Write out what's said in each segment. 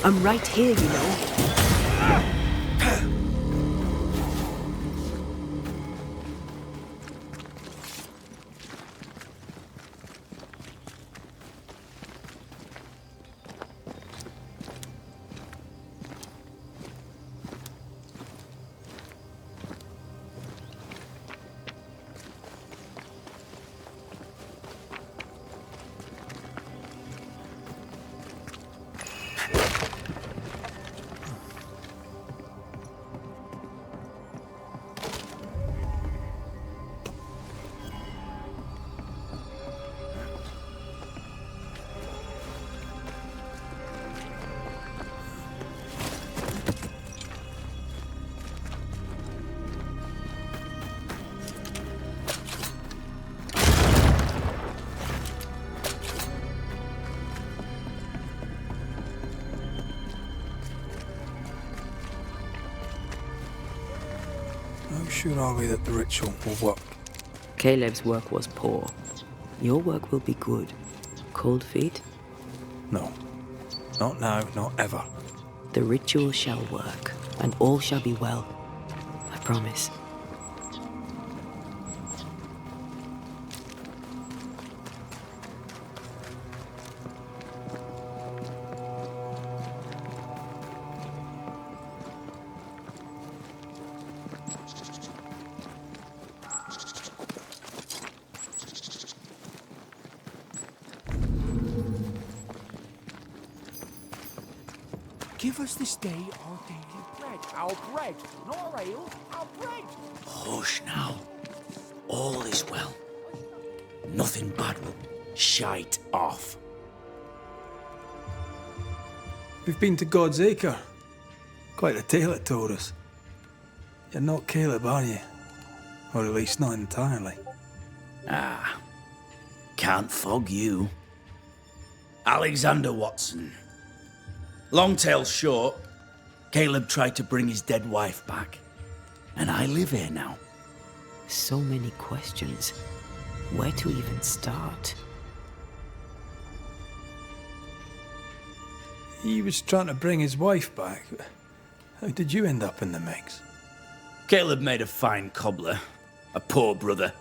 I'm right here, you know. How sure are we that the ritual will work? Caleb's work was poor. Your work will be good. Cold feet? No. Not now, not ever. The ritual shall work, and all shall be well. I promise. Give us this day our daily bread. Our bread, not our ale, our bread. Hush now. All is well. Nothing bad will shite off. We've been to God's Acre. Quite a tale it told us. You're not Caleb, are you? Or at least not entirely. Ah. Can't fog you. Alexander Watson. Long tale short, Caleb tried to bring his dead wife back. And I live here now. So many questions. Where to even start? He was trying to bring his wife back. How did you end up in the mix? Caleb made a fine cobbler, a poor brother,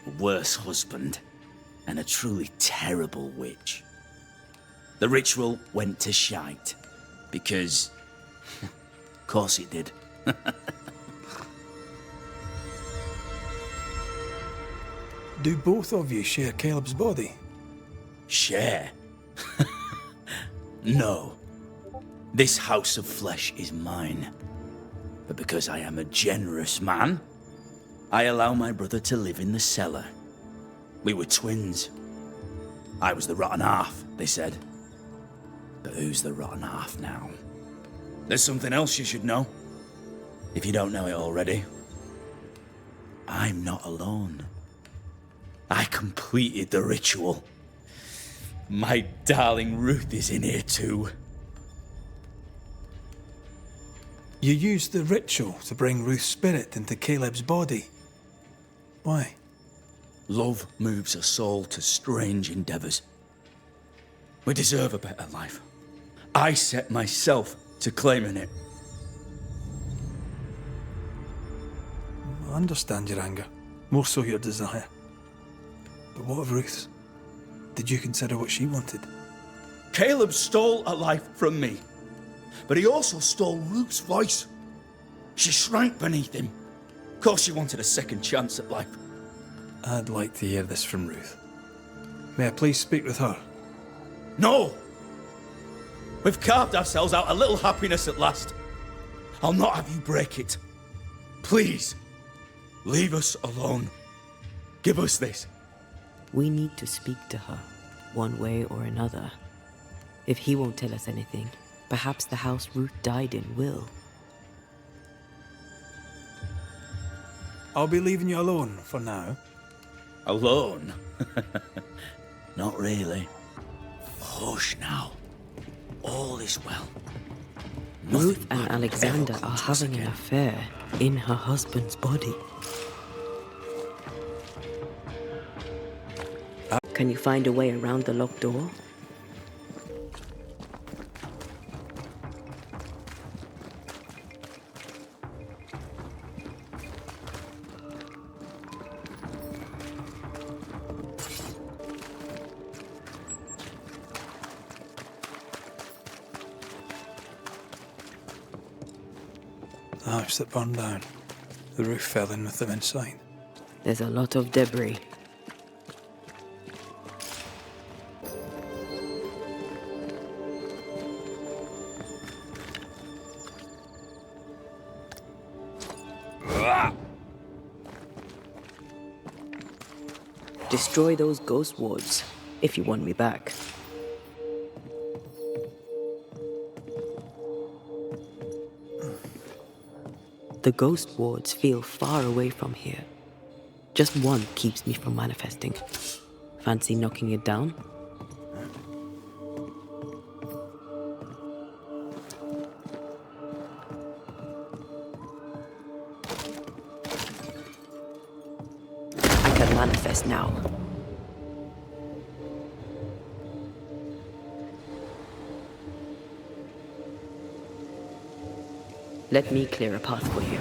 a worse husband, and a truly terrible witch. The ritual went to shite, because, of course it did. Do both of you share Caleb's body? Share? No. This house of flesh is mine. But because I am a generous man, I allow my brother to live in the cellar. We were twins. I was the rotten half, they said. But who's the rotten half now? There's something else you should know. If you don't know it already. I'm not alone. I completed the ritual. My darling Ruth is in here too. You used the ritual to bring Ruth's spirit into Caleb's body. Why? Love moves a soul to strange endeavors. We deserve a better life. I set myself to claiming it. I understand your anger, more so your desire. But what of Ruth's? Did you consider what she wanted? Caleb stole a life from me, but he also stole Ruth's voice. She shrank beneath him. Of course she wanted a second chance at life. I'd like to hear this from Ruth. May I please speak with her? No! We've carved ourselves out a little happiness at last. I'll not have you break it. Please, leave us alone. Give us this. We need to speak to her, one way or another. If he won't tell us anything, perhaps the house Ruth died in will. I'll be leaving you alone for now. Alone? Not really. Hush now. All is well. Ruth and Alexander are having an affair in her husband's body. Can you find a way around the locked door? The house that burned down. The roof fell in with them inside. There's a lot of debris. Destroy those ghost wards if you want me back. The ghost wards feel far away from here. Just one keeps me from manifesting. Fancy knocking it down? I can manifest now. Let me clear a path for you.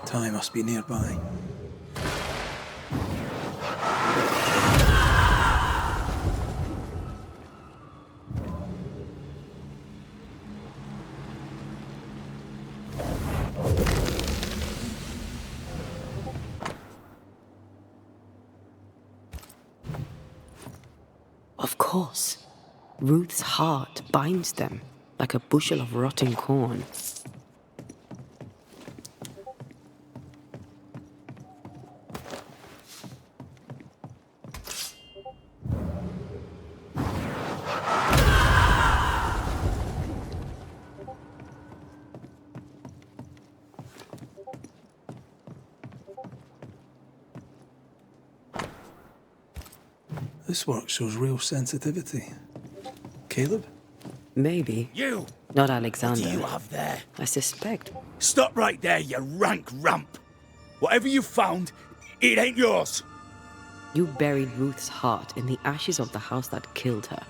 Ty must be nearby. Of course. Ruth's heart binds them like a bushel of rotting corn. This work shows real sensitivity. Caleb? Maybe. You! Not What Alexander. do you have there? I suspect. Stop right there, you rank ramp! Whatever you found, it ain't yours! You buried Ruth's heart in the ashes of the house that killed her.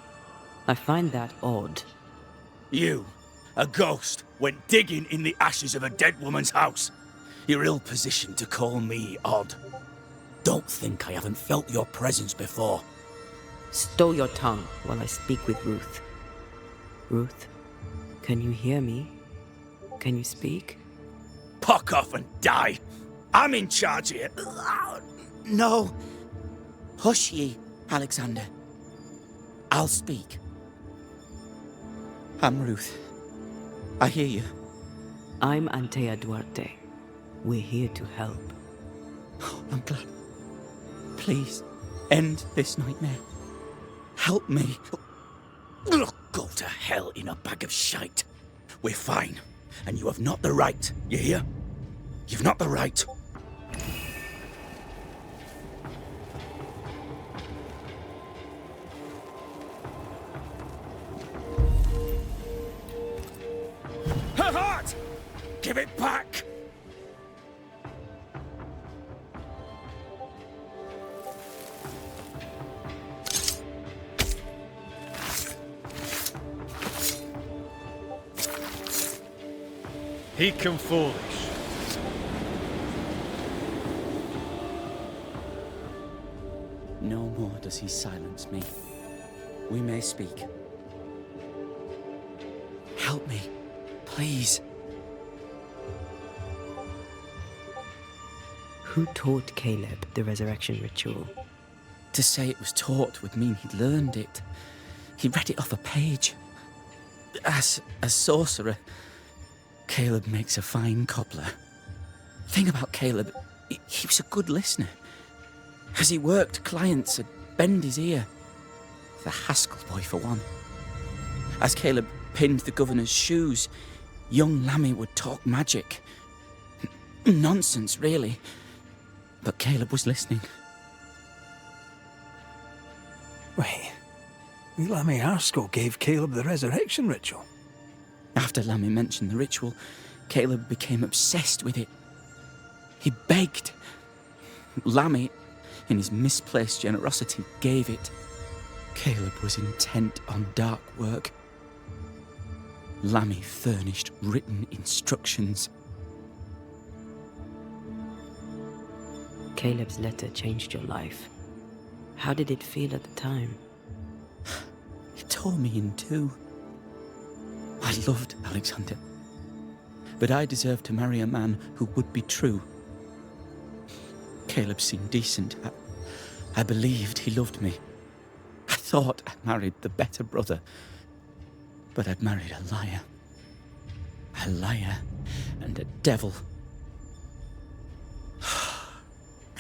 I find that odd. You, a ghost, went digging in the ashes of a dead woman's house. You're ill-positioned to call me odd. Don't think I haven't felt your presence before. Stow your tongue while I speak with Ruth. Ruth, can you hear me? Can you speak? Puck off and die! I'm in charge here. No. Hush ye, Alexander. I'll speak. I'm Ruth. I hear you. I'm Antea Duarte. We're here to help. Oh, I'm glad. Please, end this nightmare. Help me. Ugh, go to hell in a bag of shite. We're fine, and you have not the right, you hear? You've not the right. Her heart! Give it back! He come foolish. No more does he silence me. We may speak. Help me, please. Who taught Caleb the resurrection ritual? To say it was taught would mean he'd learned it. He read it off a page. As a sorcerer, Caleb makes a fine cobbler. Thing about Caleb, he was a good listener. As he worked, clients would bend his ear. The Haskell boy, for one. As Caleb pinned the governor's shoes, young Lammy would talk magic. Nonsense, really. But Caleb was listening. Wait. Lammy Haskell gave Caleb the resurrection ritual. After Lammy mentioned the ritual, Caleb became obsessed with it. He begged. Lammy, in his misplaced generosity, gave it. Caleb was intent on dark work. Lammy furnished written instructions. Caleb's letter changed your life. How did it feel at the time? It tore me in two. I loved Alexander, but I deserved to marry a man who would be true. Caleb seemed decent. I believed he loved me. I thought I married the better brother, but I'd married a liar. A liar and a devil.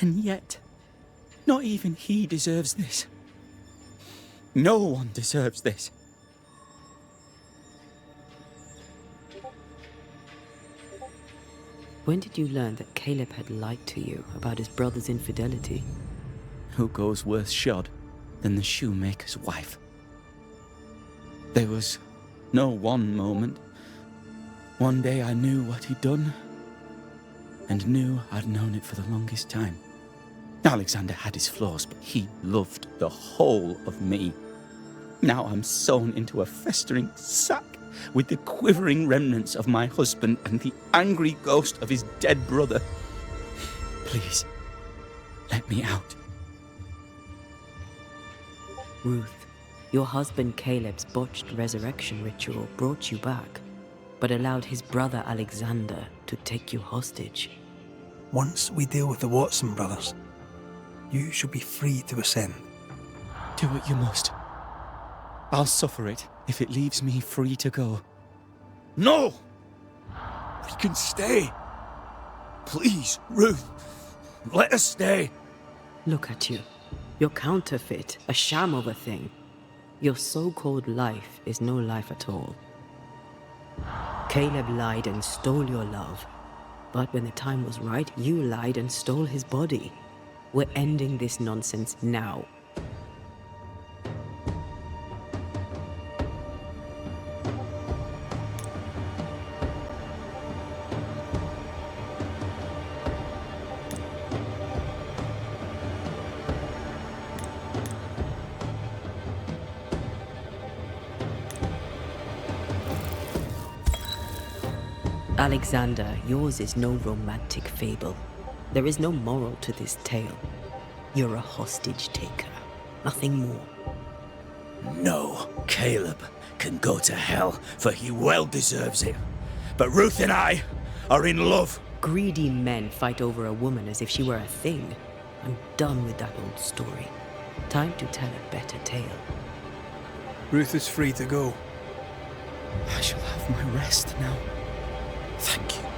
And yet, not even he deserves this. No one deserves this. When did you learn that Caleb had lied to you about his brother's infidelity? Who goes worse shod than the shoemaker's wife? There was no one moment. One day I knew what he'd done, and knew I'd known it for the longest time. Alexander had his flaws, but he loved the whole of me. Now I'm sewn into a festering sack with the quivering remnants of my husband and the angry ghost of his dead brother. Please, let me out. Ruth, your husband Caleb's botched resurrection ritual brought you back, but allowed his brother Alexander to take you hostage. Once we deal with the Watson brothers, you shall be free to ascend. Do what you must. I'll suffer it if it leaves me free to go. No! We can stay. Please, Ruth. Let us stay. Look at you. You're counterfeit, a sham of a thing. Your so-called life is no life at all. Caleb lied and stole your love. But when the time was right, you lied and stole his body. We're ending this nonsense now. Alexander, yours is no romantic fable. There is no moral to this tale. You're a hostage taker, nothing more. No, Caleb can go to hell, for he well deserves it. But Ruth and I are in love. Greedy men fight over a woman as if she were a thing. I'm done with that old story. Time to tell a better tale. Ruth is free to go. I shall have my rest now. Thank you.